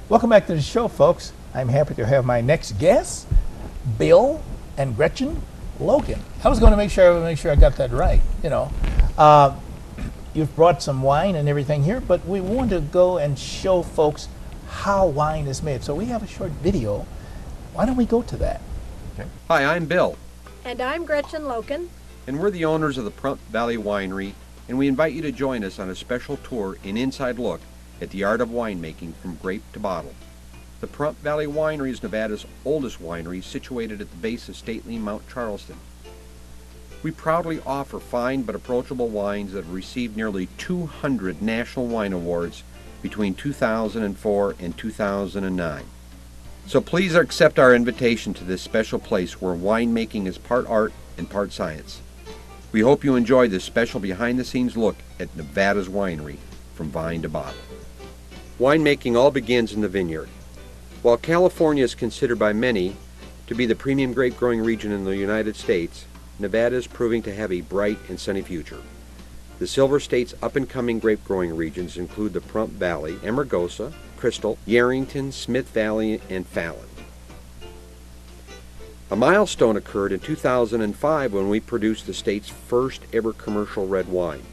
Welcome back to the show, folks. I'm happy to have my next guests, Bill and Gretchen Logan. I was going to make sure I got that right. You've brought some wine and everything here, but we want to go and show folks how wine is made. So we have a short video. Why don't we go to that? Okay. Hi, I'm Bill. And I'm Gretchen Logan. And we're the owners of the Pahrump Winery, and we invite you to join us on a special tour and inside look at the art of winemaking from grape to bottle. The Pahrump Winery is Nevada's oldest winery, situated at the base of stately Mount Charleston. We proudly offer fine but approachable wines that have received nearly 200 national wine awards between 2004 and 2009. So please accept our invitation to this special place where winemaking is part art and part science. We hope you enjoy this special behind-the-scenes look at Nevada's winery from vine to bottle. Winemaking all begins in the vineyard. While California is considered by many to be the premium grape growing region in the United States, Nevada is proving to have a bright and sunny future. The Silver State's up-and-coming grape growing regions include the Pahrump Valley, Amargosa, Crystal, Yarrington, Smith Valley, and Fallon. A milestone occurred in 2005 when we produced the state's first ever commercial red wine.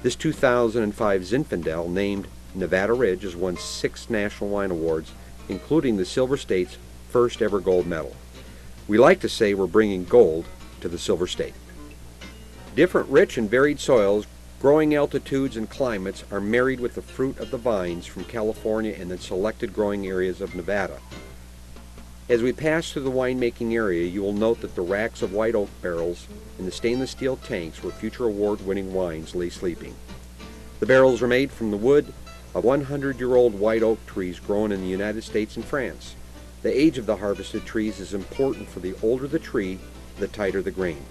This 2005 Zinfandel, named Nevada Ridge, has won 6 national wine awards, including the Silver State's first ever gold medal. We like to say we're bringing gold to the Silver State. Different rich and varied soils, growing altitudes and climates are married with the fruit of the vines from California and the selected growing areas of Nevada. As we pass through the winemaking area, you will note that the racks of white oak barrels and the stainless steel tanks where future award-winning wines lay sleeping. The barrels are made from the wood of 100-year-old white oak trees grown in the United States and France. The age of the harvested trees is important, for the older the tree, the tighter the grain.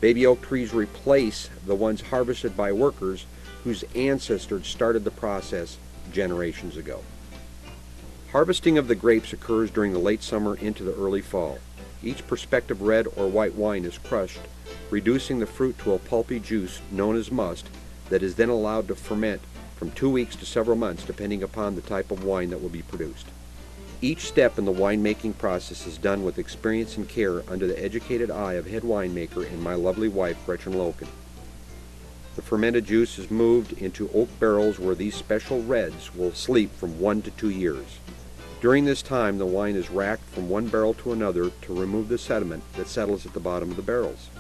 Baby oak trees replace the ones harvested by workers whose ancestors started the process generations ago. Harvesting of the grapes occurs during the late summer into the early fall. Each prospective red or white wine is crushed, reducing the fruit to a pulpy juice known as must that is then allowed to ferment from 2 weeks to several months, depending upon the type of wine that will be produced. Each step in the winemaking process is done with experience and care under the educated eye of head winemaker and my lovely wife, Gretchen Logan. The fermented juice is moved into oak barrels where these special reds will sleep from 1 to 2 years. During this time, the wine is racked from one barrel to another to remove the sediment that settles at the bottom of the barrels.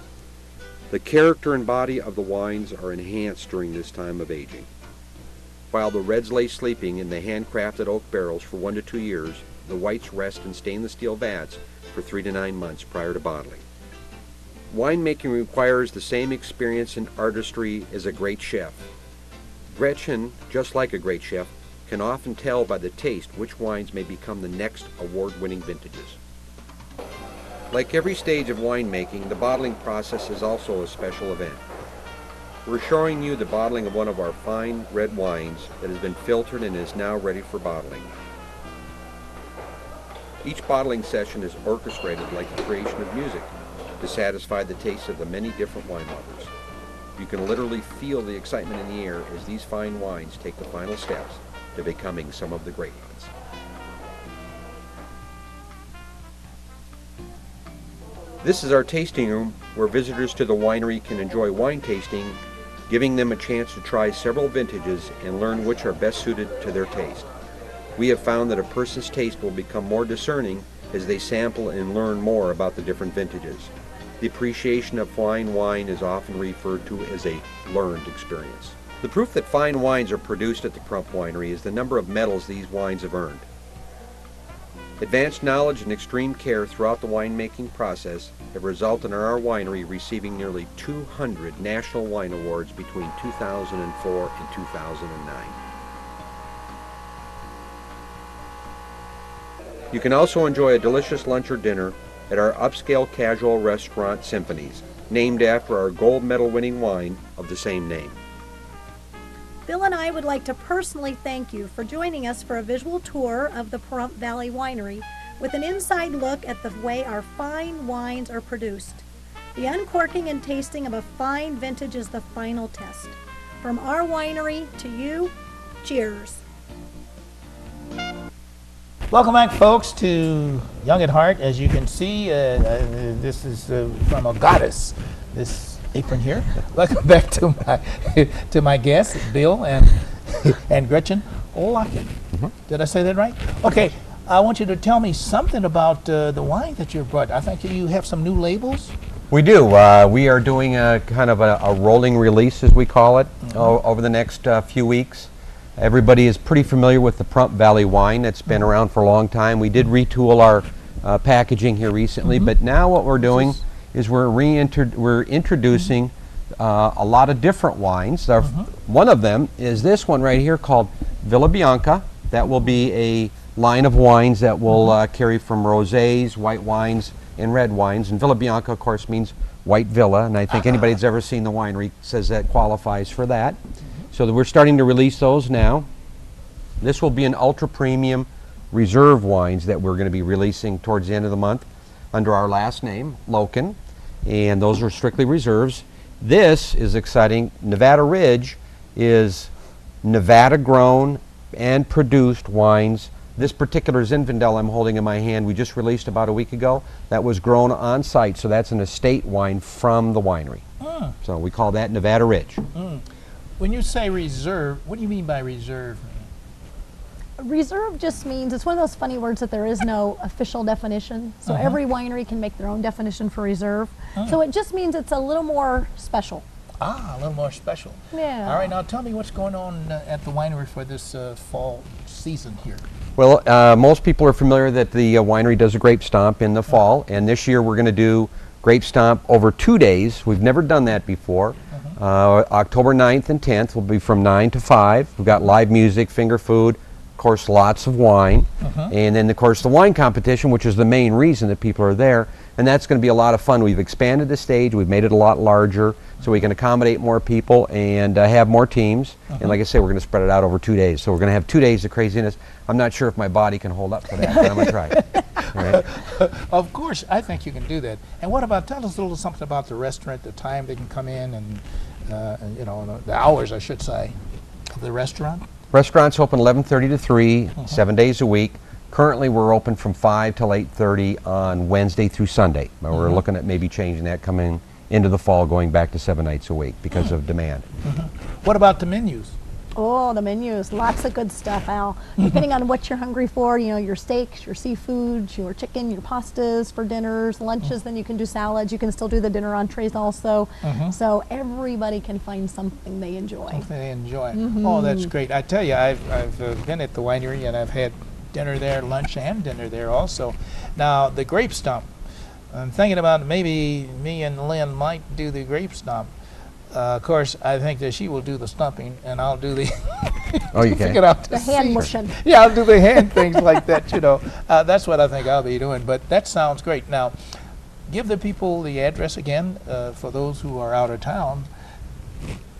The character and body of the wines are enhanced during this time of aging. While the reds lay sleeping in the handcrafted oak barrels for 1 to 2 years, the whites rest in stainless steel vats for 3 to 9 months prior to bottling. Winemaking requires the same experience and artistry as a great chef. Gretchen, just like a great chef, can often tell by the taste which wines may become the next award-winning vintages. Like every stage of winemaking, the bottling process is also a special event. We're showing you the bottling of one of our fine red wines that has been filtered and is now ready for bottling. Each bottling session is orchestrated like the creation of music to satisfy the taste of the many different wine lovers. You can literally feel the excitement in the air as these fine wines take the final steps to becoming some of the great ones. This is our tasting room where visitors to the winery can enjoy wine tasting, giving them a chance to try several vintages and learn which are best suited to their taste. We have found that a person's taste will become more discerning as they sample and learn more about the different vintages. The appreciation of fine wine is often referred to as a learned experience. The proof that fine wines are produced at the Pahrump Winery is the number of medals these wines have earned. Advanced knowledge and extreme care throughout the winemaking process have resulted in our winery receiving nearly 200 national wine awards between 2004 and 2009. You can also enjoy a delicious lunch or dinner at our upscale casual restaurant Symphonies, named after our gold medal winning wine of the same name. Bill and I would like to personally thank you for joining us for a visual tour of the Pahrump Valley Winery with an inside look at the way our fine wines are produced. The uncorking and tasting of a fine vintage is the final test. From our winery to you, cheers. Welcome back, folks, to Young at Heart. As you can see, this is from a goddess, this apron here. Welcome back to my guests, Bill and Gretchen Locken. Did I say that right? Okay, I want you to tell me something about the wine that you brought. I think you have some new labels. We do. We are doing a kind of a rolling release, as we call it, over the next few weeks. Everybody is pretty familiar with the Pahrump Valley wine. It's been around for a long time. We did retool our packaging here recently, but now what we're doing is we're introducing a lot of different wines. One of them is this one right here called Villa Bianca. That will be a line of wines that will carry from rosés, white wines, and red wines. And Villa Bianca, of course, means white villa, and I think anybody that's ever seen the winery says that qualifies for that. So we're starting to release those now. This will be an ultra premium reserve wines that we're going to be releasing towards the end of the month under our last name, Loken, and those are strictly reserves. This is exciting. Nevada Ridge is Nevada grown and produced wines. This particular Zinfandel I'm holding in my hand, we just released about a week ago. That was grown on site, so that's an estate wine from the winery. So we call that Nevada Ridge. When you say reserve, what do you mean by reserve? Reserve just means, it's one of those funny words that there is no official definition. So every winery can make their own definition for reserve. So it just means it's a little more special. A little more special. Yeah. All right, now tell me what's going on at the winery for this fall season here. Well, most people are familiar that the winery does a grape stomp in the fall, and this year we're going to do grape stomp over 2 days. We've never done that before. October 9th and 10th will be from 9 to 5. We've got live music, finger food, of course lots of wine, and then of course the wine competition, which is the main reason that people are there, and that's going to be a lot of fun. We've expanded the stage, we've made it a lot larger so we can accommodate more people and have more teams, and like I say, we're going to spread it out over 2 days, so we're going to have 2 days of craziness. I'm not sure if my body can hold up to that, but I'm going to try it. Right? Of course, I think you can do that. And what about, tell us a little something about the restaurant, the time they can come in, and you know, the hours, I should say, of the restaurant. Restaurant's open 11:30 to 3, 7 days a week. Currently, we're open from 5 till 8:30 on Wednesday through Sunday. But we're looking at maybe changing that coming into the fall, going back to 7 nights a week because of demand. What about the menus? Oh, the menus, lots of good stuff, Al. Depending on what you're hungry for, you know, your steaks, your seafood, your chicken, your pastas for dinners, lunches, then you can do salads. You can still do the dinner entrees also. So everybody can find something they enjoy. Something they enjoy. Oh, that's great. I tell you, I've been at the winery and I've had dinner there, lunch and dinner there also. Now, the grape stomp. I'm thinking about maybe me and Lynn might do the grape stomp. Of course, I think that she will do the stumping, and I'll do the The hand motion. Yeah, I'll do the hand things like that, you know. That's what I think I'll be doing, but that sounds great. Now, give the people the address again for those who are out of town.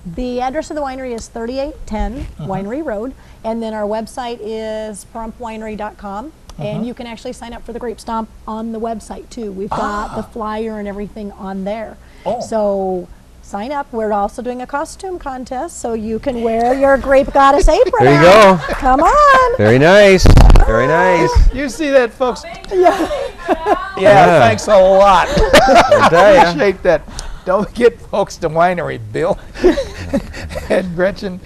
The address of the winery is 3810 Winery Road, and then our website is PahrumpWinery.com. And you can actually sign up for the Grape Stomp on the website too. We've got the flyer and everything on there. So sign up. We're also doing a costume contest, so you can wear your Grape Goddess apron. There you go. Come on. Very nice. Very nice. You see that, folks? Yeah. Thanks a lot. I tell ya. Appreciate that. Don't forget, folks, the winery, Bill and Gretchen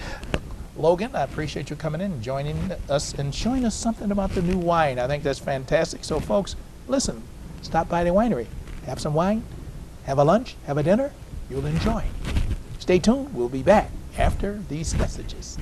Logan. I appreciate you coming in and joining us and showing us something about the new wine. I think that's fantastic. So, folks, listen, stop by the winery. Have some wine, have a lunch, have a dinner. You'll enjoy. Stay tuned. We'll be back after these messages.